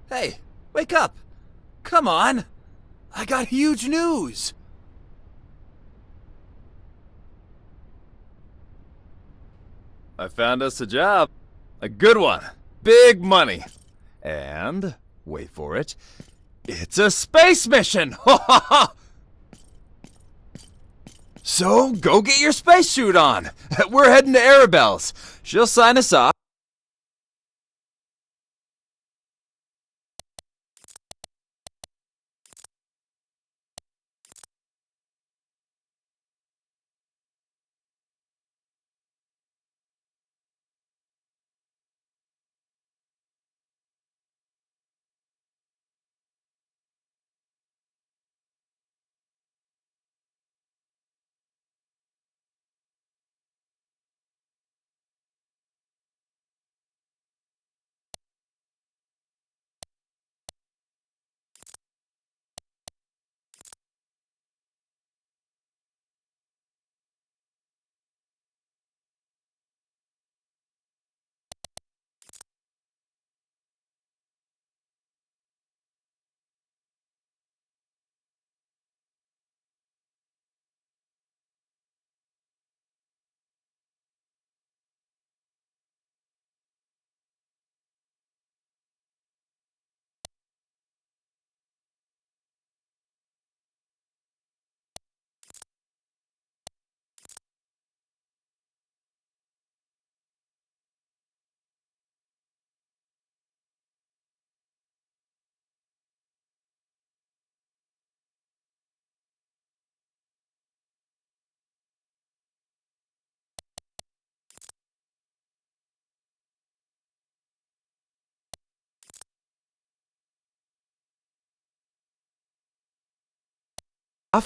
Hey, wake up! Come on! I got huge news! I found us a job. A good one. Big money. And, wait for it, it's a space mission! Ha ha ha! So, go get your spacesuit on. We're heading to Arabelle's. She'll sign us off.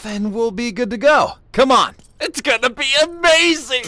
And we'll be good to go. Come on. It's gonna be amazing!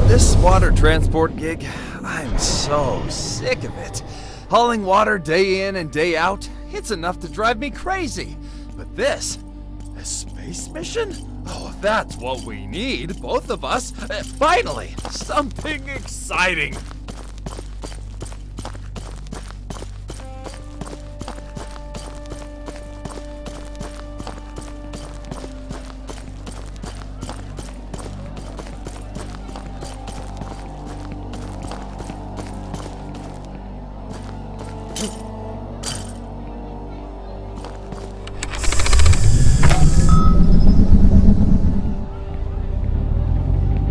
This water transport gig, I'm so sick of it. Hauling water day in and day out, it's enough to drive me crazy. But this, a space mission? Oh, that's what we need, both of us. Finally, something exciting.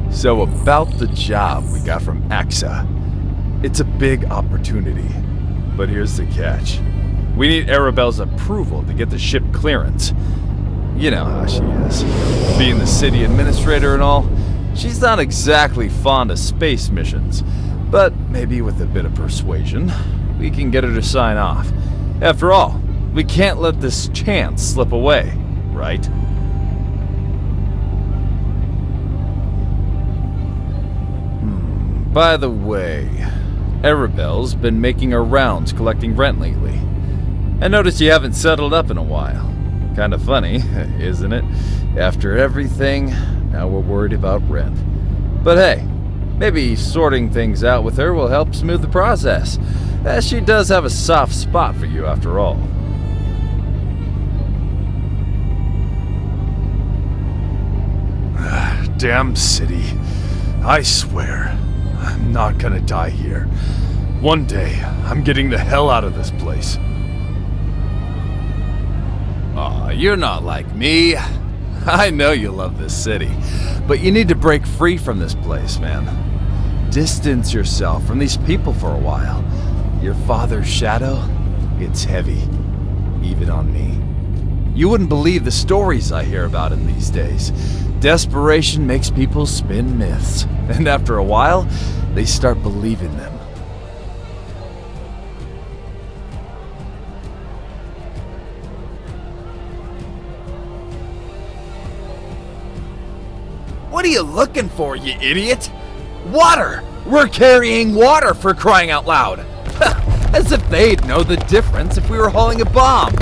So about the job we got from AXA. It's a big opportunity, but here's the catch. We need Arabelle's approval to get the ship clearance. You know how she is. Being the city administrator and all, she's not exactly fond of space missions, but maybe with a bit of persuasion, we can get her to sign off. After all, we can't let this chance slip away, right? By the way, Arabelle's been making her rounds collecting rent lately. I noticed you haven't settled up in a while. Kinda funny, isn't it? After everything, now we're worried about rent. But hey, maybe sorting things out with her will help smooth the process, as she does have a soft spot for you after all. Damn city. I swear, I'm not gonna die here. One day, I'm getting the hell out of this place. Aw, you're not like me. I know you love this city, but you need to break free from this place, man. Distance yourself from these people for a while. Your father's shadow, it's heavy, even on me. You wouldn't believe the stories I hear about him these days. Desperation makes people spin myths, and after a while, they start believing them. What are you looking for, you idiot? Water! We're carrying water, for crying out loud! As if they'd know the difference if we were hauling a bomb.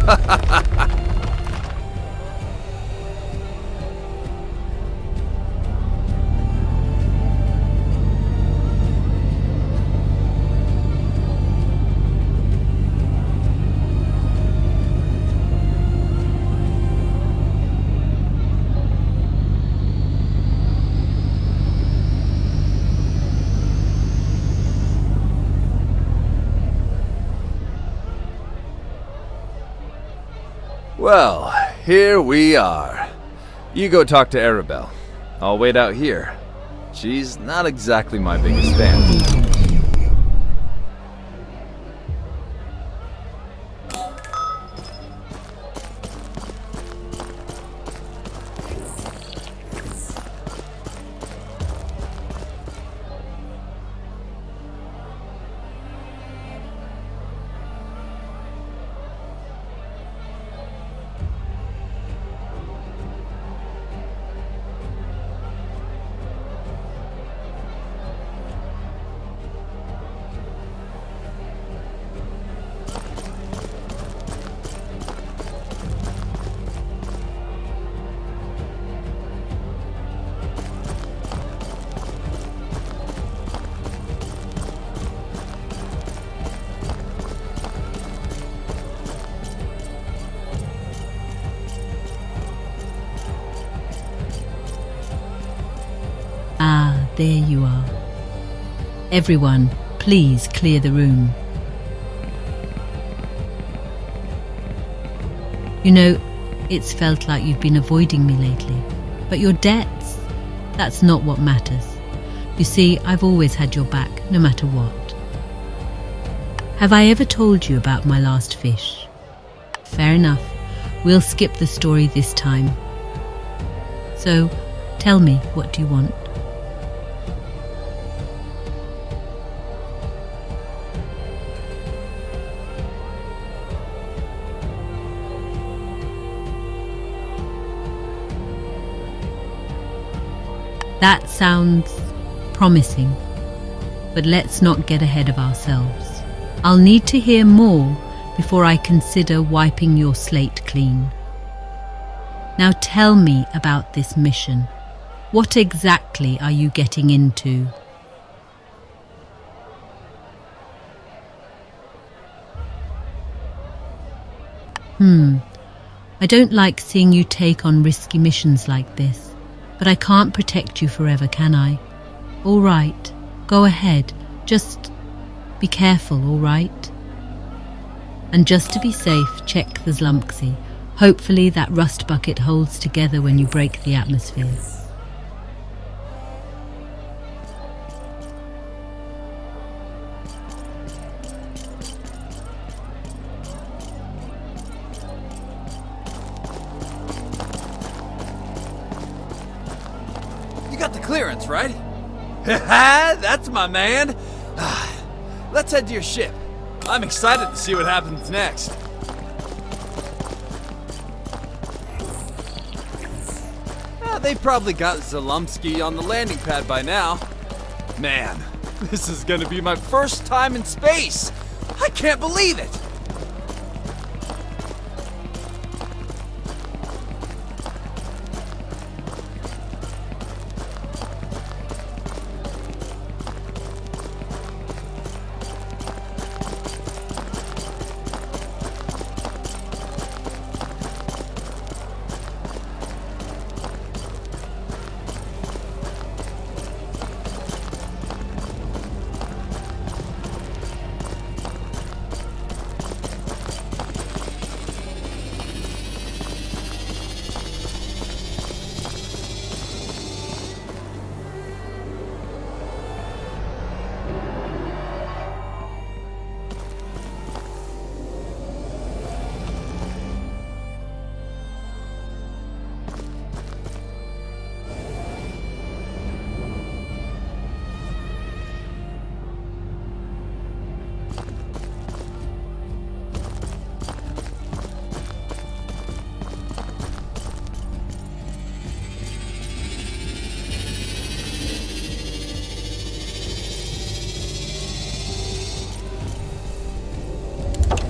Well, here we are. You go talk to Arabelle. I'll wait out here. She's not exactly my biggest fan. Ah, there you are. Everyone, please clear the room. You know, it's felt like you've been avoiding me lately. But your debts, that's not what matters. You see, I've always had your back, no matter what. Have I ever told you about my last fish? Fair enough. We'll skip the story this time. So, tell me, what do you want? That sounds promising, but let's not get ahead of ourselves. I'll need to hear more before I consider wiping your slate clean. Now tell me about this mission. What exactly are you getting into? I don't like seeing you take on risky missions like this. But I can't protect you forever, can I? All right, go ahead. Just be careful, all right? And just to be safe, check the Zlumpksy. Hopefully that rust bucket holds together when you break the atmosphere. You got the clearance, right? That's my man. Let's head to your ship. I'm excited to see what happens next. They probably got Zelensky on the landing pad by now. Man, This is gonna be my first time in space! I can't believe it!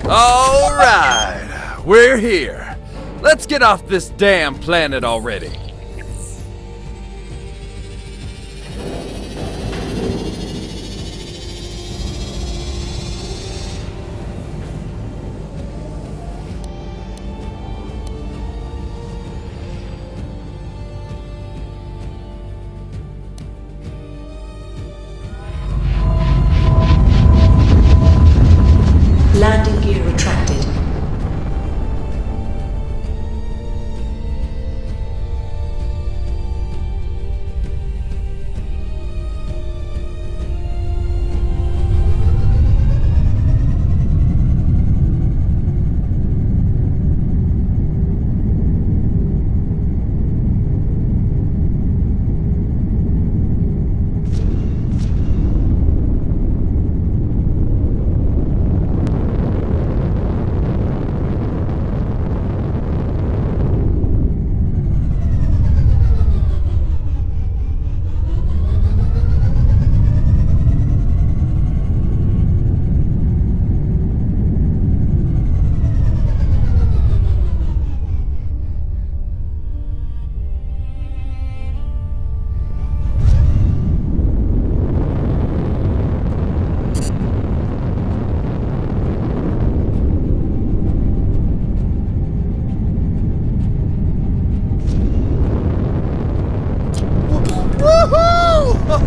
All right, we're here. Let's get off this damn planet already. Landing gear retracted.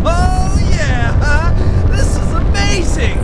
Oh yeah! This is amazing!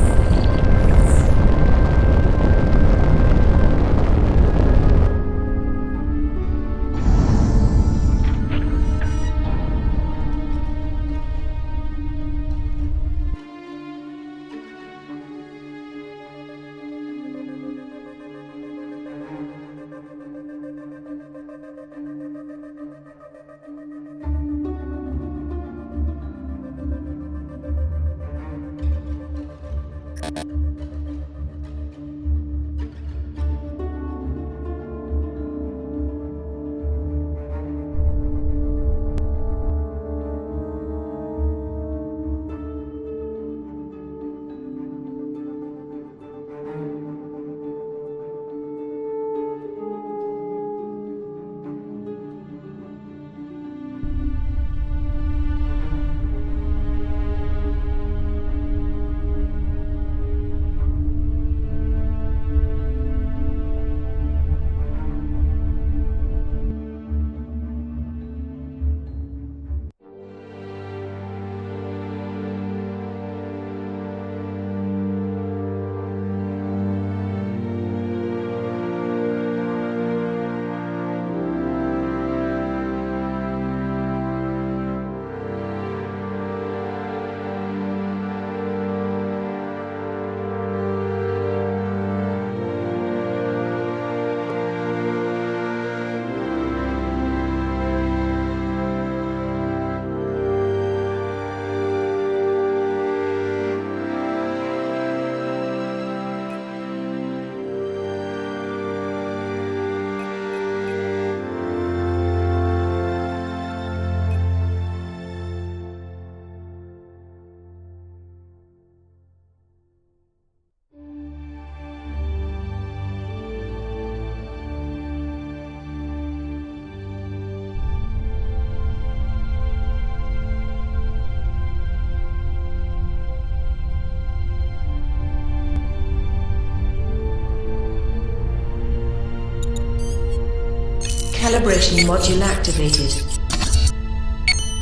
Calibration module activated.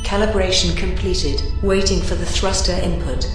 Calibration completed. Waiting for the thruster input.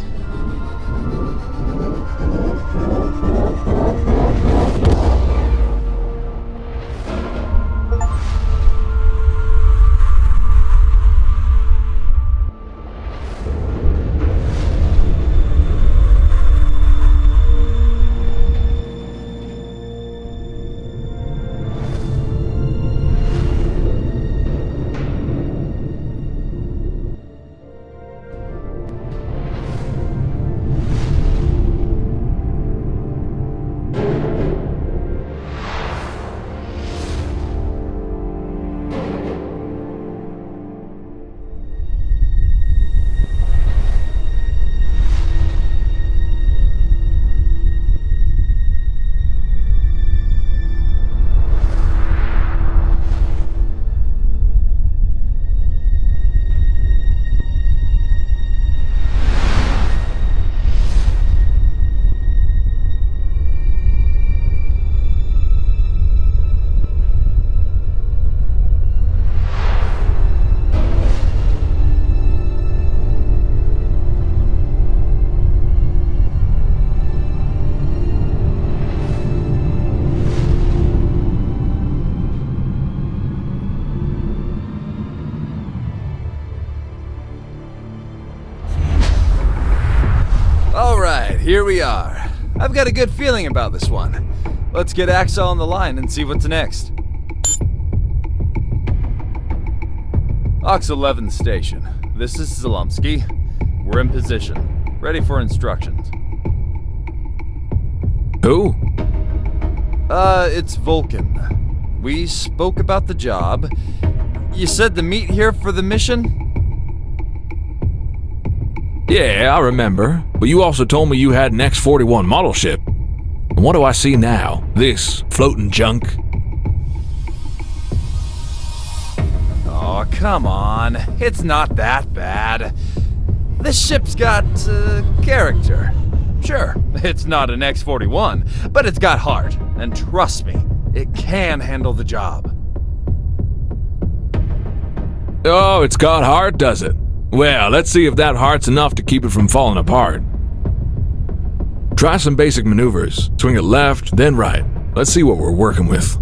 Here we are. I've got a good feeling about this one. Let's get Axel on the line and see what's next. Ox 11th station. This is Zalumsky. We're in position. Ready for instructions. Who? It's Vulcan. We spoke about the job. You said to meet here for the mission? Yeah, I remember. But you also told me you had an X-41 model ship. And what do I see now? This floating junk? Oh, come on. It's not that bad. This ship's got, character. Sure, it's not an X-41, but it's got heart. And trust me, it can handle the job. Oh, it's got heart, does it? Well, let's see if that heart's enough to keep it from falling apart. Try some basic maneuvers. Swing it left, then right. Let's see what we're working with.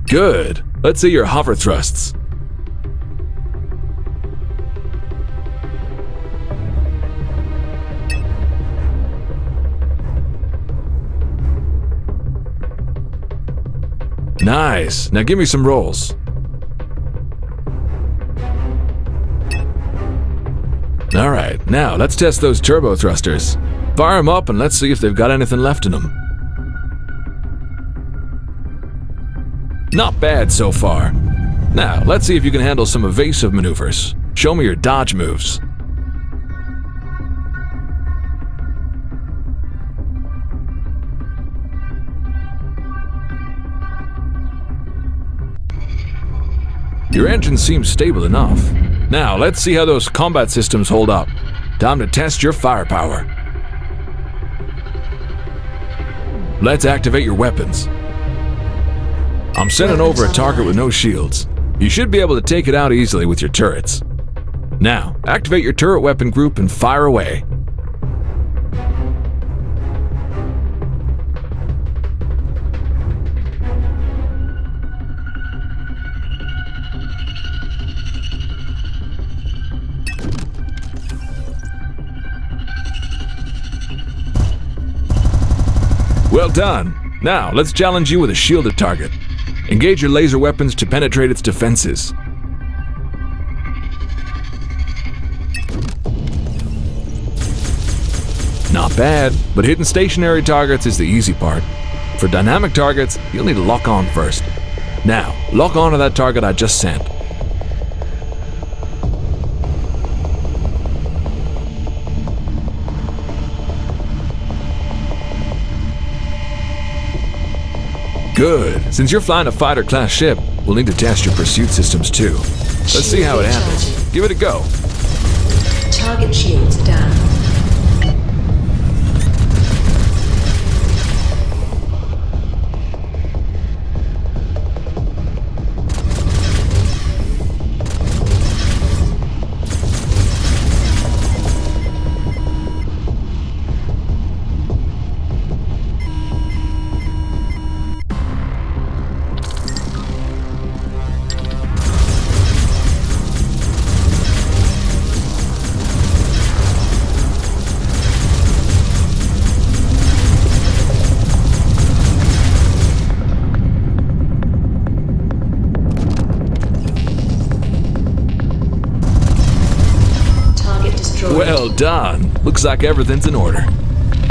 Good. Let's see your hover thrusts. Nice. Now give me some rolls. Alright, now let's test those turbo thrusters. Fire them up and let's see if they've got anything left in them. Not bad so far. Now, let's see if you can handle some evasive maneuvers. Show me your dodge moves. Your engine seems stable enough. Now, let's see how those combat systems hold up. Time to test your firepower. Let's activate your weapons. I'm sending over a target with no shields. You should be able to take it out easily with your turrets. Now, activate your turret weapon group and fire away. Well done. Now, let's challenge you with a shielded target. Engage your laser weapons to penetrate its defenses. Not bad, but hitting stationary targets is the easy part. For dynamic targets, you'll need to lock on first. Now, lock on to that target I just sent. Good. Since you're flying a fighter-class ship, we'll need to test your pursuit systems too. Let's see how it handles. Give it a go. Target shields down. Well done. Looks like everything's in order.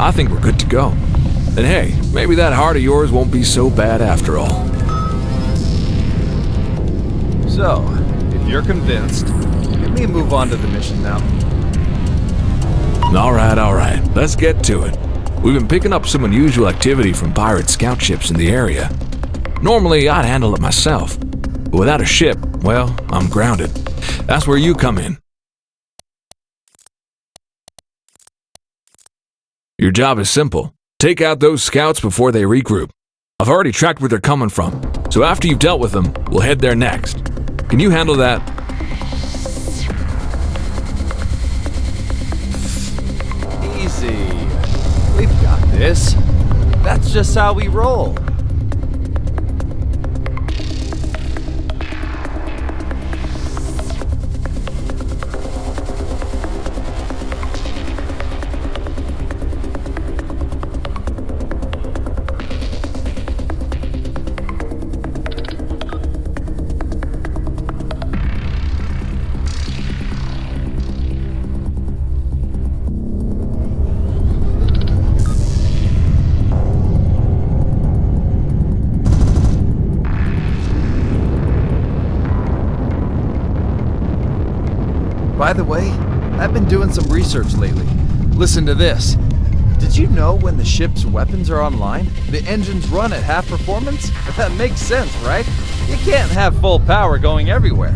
I think we're good to go. And hey, maybe that heart of yours won't be so bad after all. So, if you're convinced, let me move on to the mission now. All right. Let's get to it. We've been picking up some unusual activity from pirate scout ships in the area. Normally, I'd handle it myself. But without a ship, well, I'm grounded. That's where you come in. Your job is simple. Take out those scouts before they regroup. I've already tracked where they're coming from, so after you've dealt with them, we'll head there next. Can you handle that? Easy. We've got this. That's just how we roll. By the way, I've been doing some research lately. Listen to this. Did you know when the ship's weapons are online, the engines run at half performance? That makes sense, right? You can't have full power going everywhere.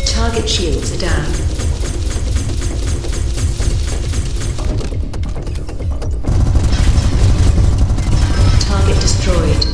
Target shields are down. Target destroyed.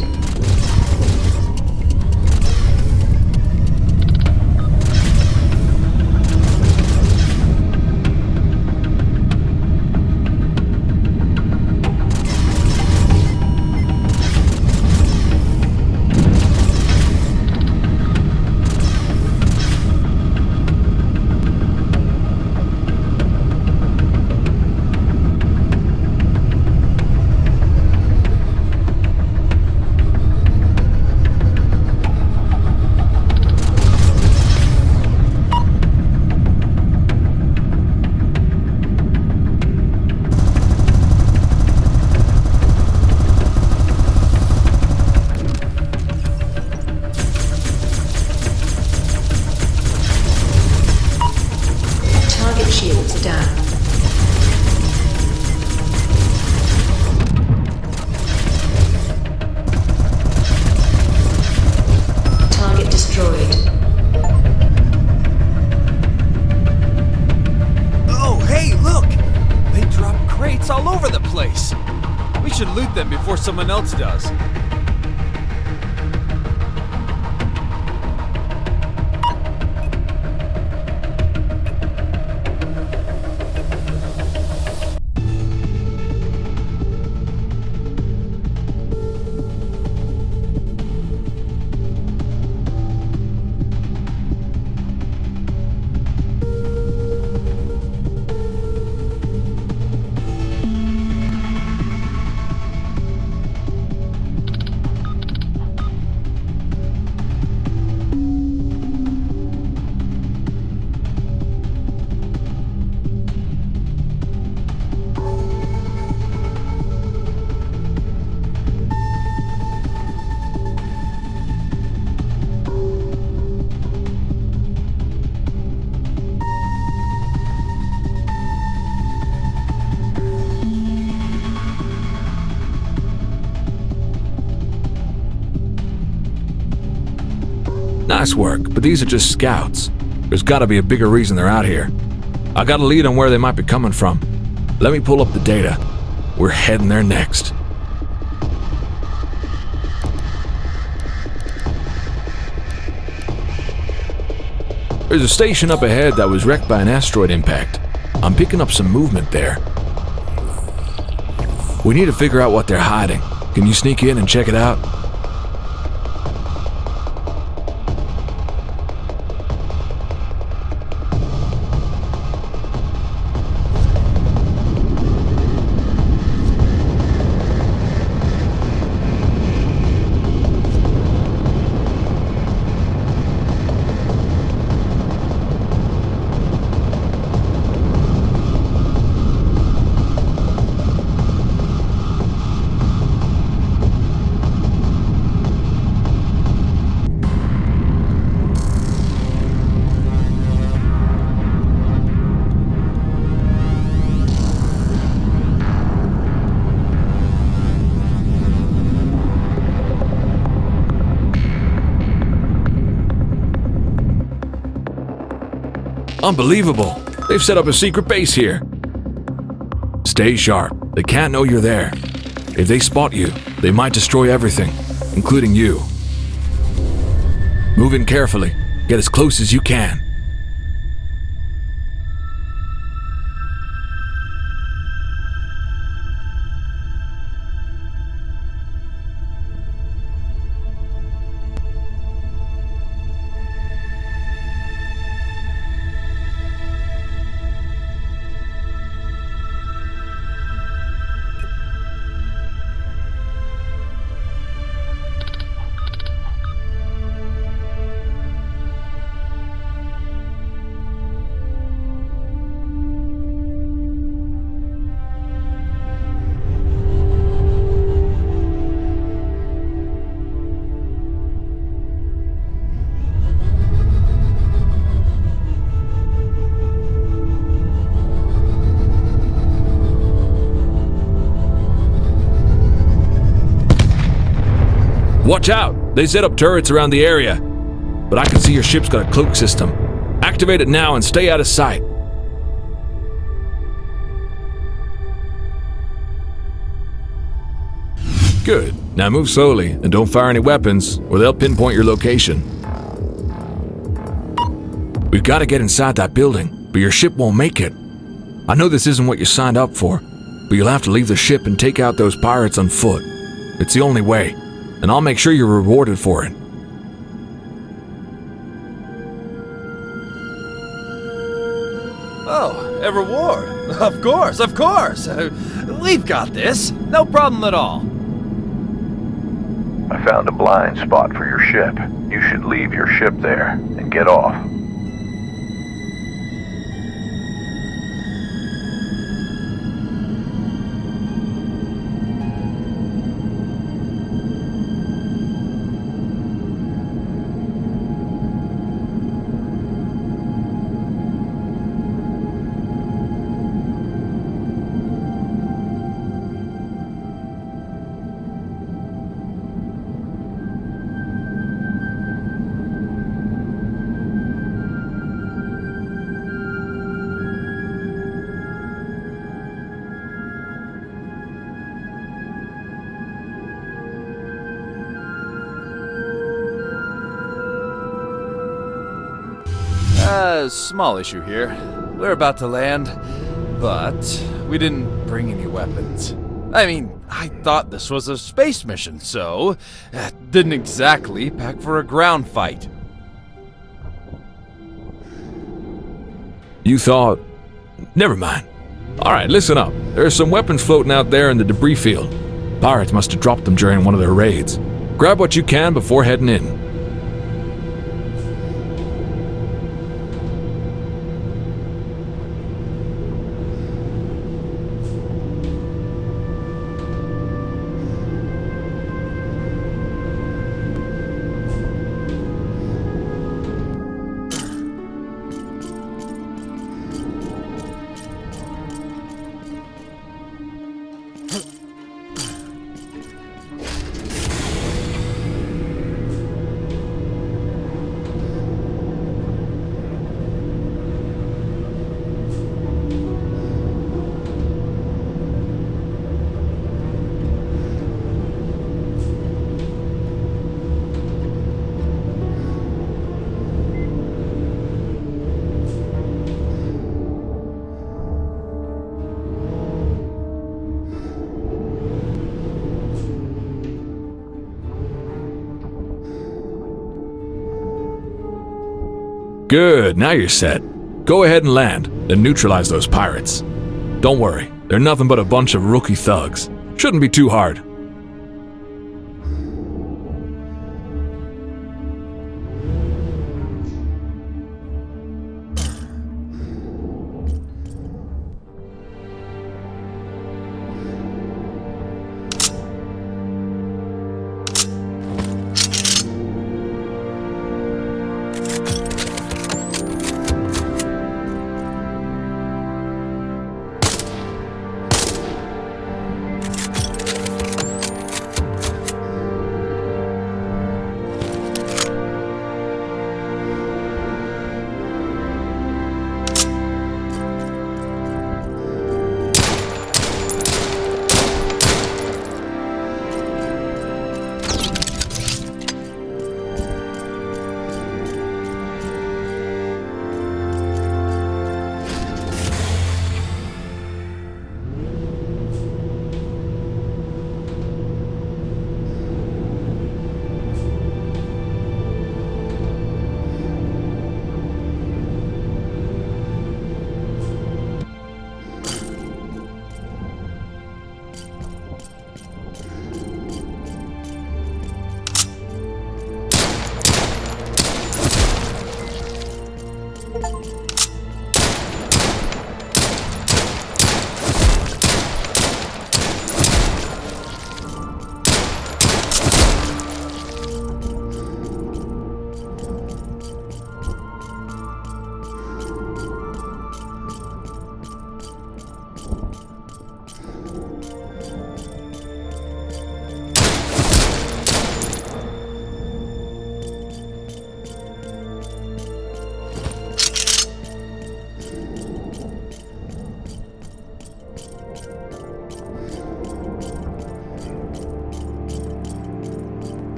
place. We should loot them before someone else does. Nice work, but these are just scouts. There's gotta be a bigger reason they're out here. I got a lead on where they might be coming from. Let me pull up the data. We're heading there next. There's a station up ahead that was wrecked by an asteroid impact. I'm picking up some movement there. We need to figure out what they're hiding. Can you sneak in and check it out? Unbelievable! They've set up a secret base here. Stay sharp. They can't know you're there. If they spot you, they might destroy everything, including you. Move in carefully. Get as close as you can. Watch out! They set up turrets around the area. But I can see your ship's got a cloak system. Activate it now and stay out of sight. Good. Now move slowly and don't fire any weapons or they'll pinpoint your location. We've got to get inside that building, but your ship won't make it. I know this isn't what you signed up for, but you'll have to leave the ship and take out those pirates on foot. It's the only way. And I'll make sure you're rewarded for it. Oh, a reward? Of course, of course. We've got this. No problem at all. I found a blind spot for your ship. You should leave your ship there and get off. Small issue here. We're about to land, but we didn't bring any weapons. I mean, I thought this was a space mission, so didn't exactly pack for a ground fight. You thought... Never mind. Alright, listen up. There are some weapons floating out there in the debris field. Pirates must have dropped them during one of their raids. Grab what you can before heading in. Good, now you're set. Go ahead and land, then neutralize those pirates. Don't worry, they're nothing but a bunch of rookie thugs. Shouldn't be too hard.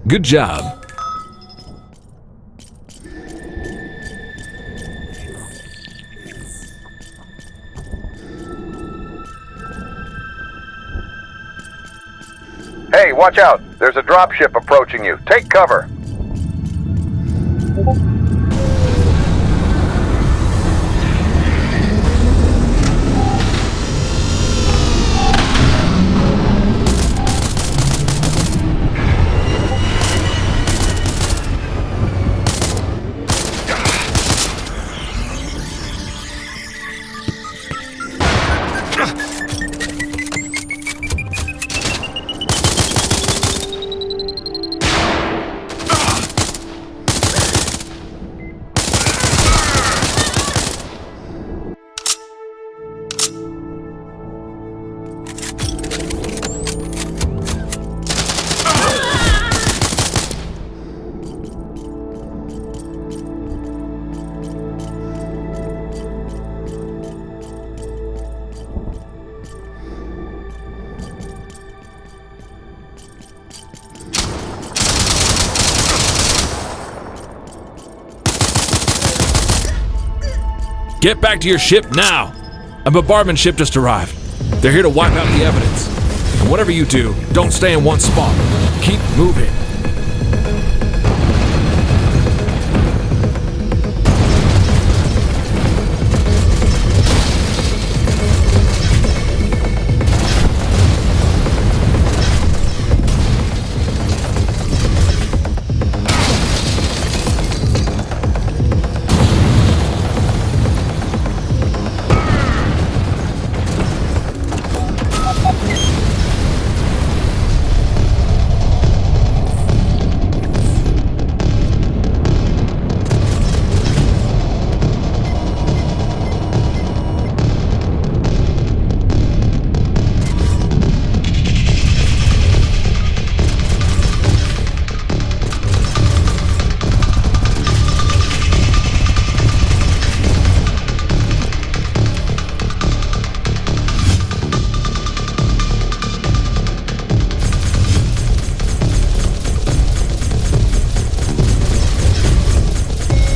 Good job. Hey, watch out! There's a dropship approaching you. Take cover! Get back to your ship now! A bombardment ship just arrived. They're here to wipe out the evidence. And whatever you do, don't stay in one spot. Keep moving.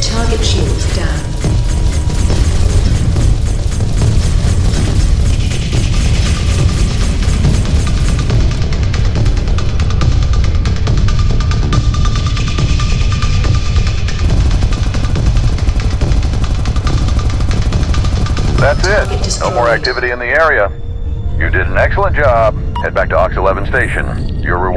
Target shields down. That's it. No more activity in the area. You did an excellent job. Head back to Ox 11 Station. Your reward.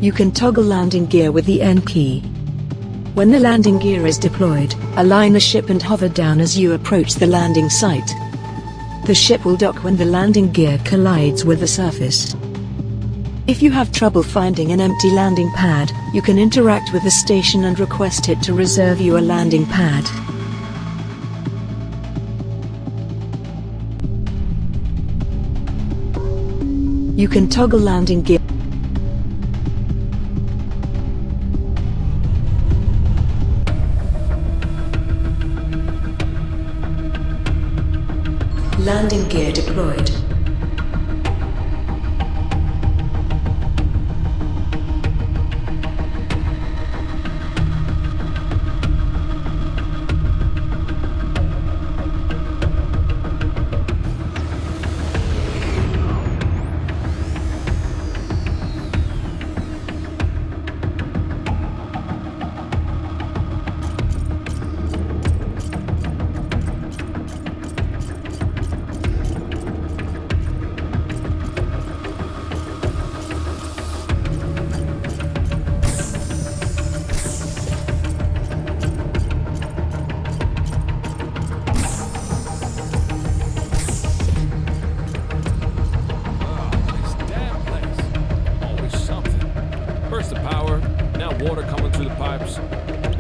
You can toggle landing gear with the N key. When the landing gear is deployed, align the ship and hover down as you approach the landing site. The ship will dock when the landing gear collides with the surface. If you have trouble finding an empty landing pad, you can interact with the station and request it to reserve you a landing pad. You can toggle landing gear. Landing gear deployed.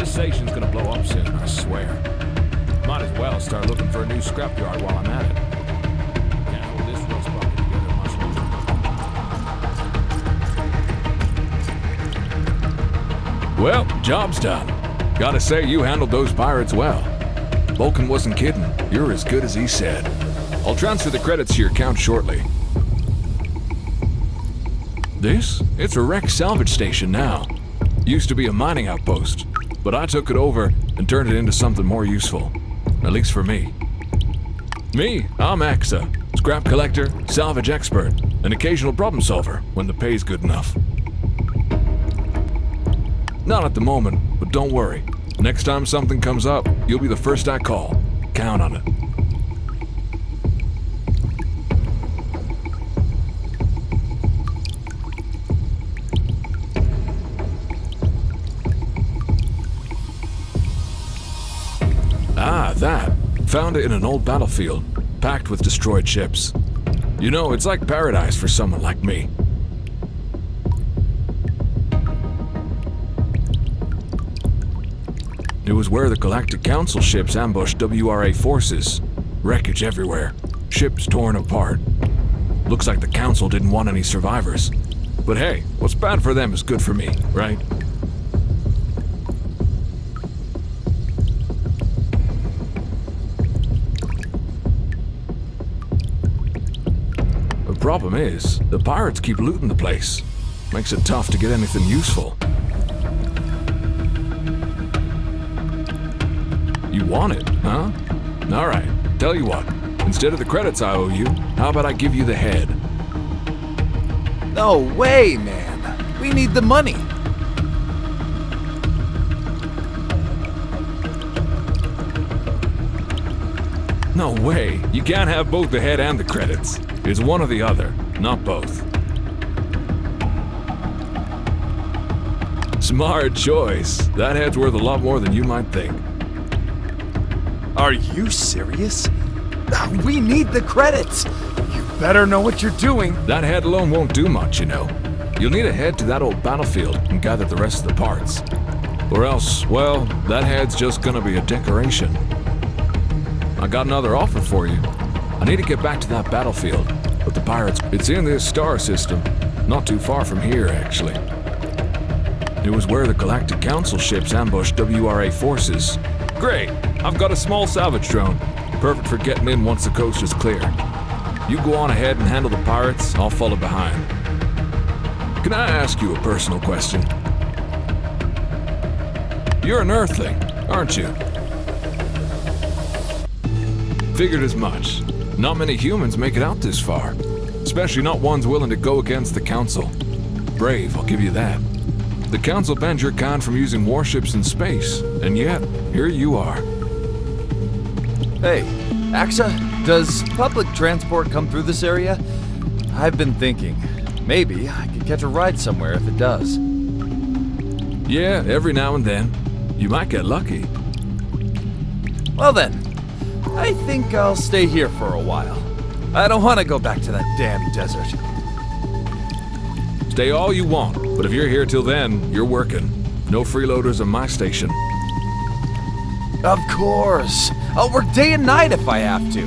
Station's gonna blow up soon, I swear. Might as well start looking for a new scrapyard while I'm at it. Can't hold this rust bucket together much longer. Well, job's done. Gotta say, you handled those pirates well. Vulcan wasn't kidding. You're as good as he said. I'll transfer the credits to your account shortly. This? It's a wrecked salvage station now. Used to be a mining outpost, but I took it over and turned it into something more useful. At least for me. Me, I'm AXA, scrap collector, salvage expert, an occasional problem solver when the pay's good enough. Not at the moment, but don't worry. Next time something comes up, you'll be the first I call. Count on it. That. Found it in an old battlefield, packed with destroyed ships. You know, it's like paradise for someone like me. It was where the Galactic Council ships ambushed WRA forces. Wreckage everywhere. Ships torn apart. Looks like the Council didn't want any survivors. But hey, what's bad for them is good for me, right? The problem is, the pirates keep looting the place. Makes it tough to get anything useful. You want it, huh? Alright, tell you what. Instead of the credits I owe you, how about I give you the head? No way, man. We need the money. No way. You can't have both the head and the credits. It's one or the other, not both. Smart choice. That head's worth a lot more than you might think. Are you serious? We need the credits. You better know what you're doing. That head alone won't do much, you know. You'll need to head to that old battlefield and gather the rest of the parts. Or else, well, that head's just gonna be a decoration. I got another offer for you. I need to get back to that battlefield, but the pirates, it's in this star system, not too far from here, actually. It was where the Galactic Council ships ambushed WRA forces. Great, I've got a small salvage drone, perfect for getting in once the coast is clear. You go on ahead and handle the pirates, I'll follow behind. Can I ask you a personal question? You're an Earthling, aren't you? Figured as much. Not many humans make it out this far, especially not ones willing to go against the Council. Brave, I'll give you that. The Council banned your kind from using warships in space, and yet, here you are. Hey, AXA, does public transport come through this area? I've been thinking, maybe I could catch a ride somewhere if it does. Yeah, every now and then. You might get lucky. Well then, I think I'll stay here for a while. I don't want to go back to that damn desert. Stay all you want, but if you're here till then, you're working. No freeloaders on my station. Of course. I'll work day and night if I have to.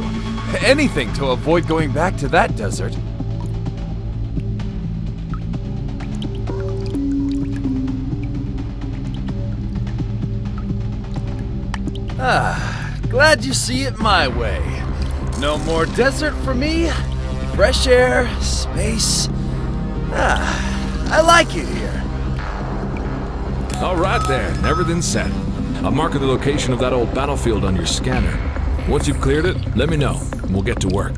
Anything to avoid going back to that desert. Glad you see it my way. No more desert for me. Fresh air, space. I like it here. All right there, everything's set. I'm marking the location of that old battlefield on your scanner. Once you've cleared it, let me know, and we'll get to work.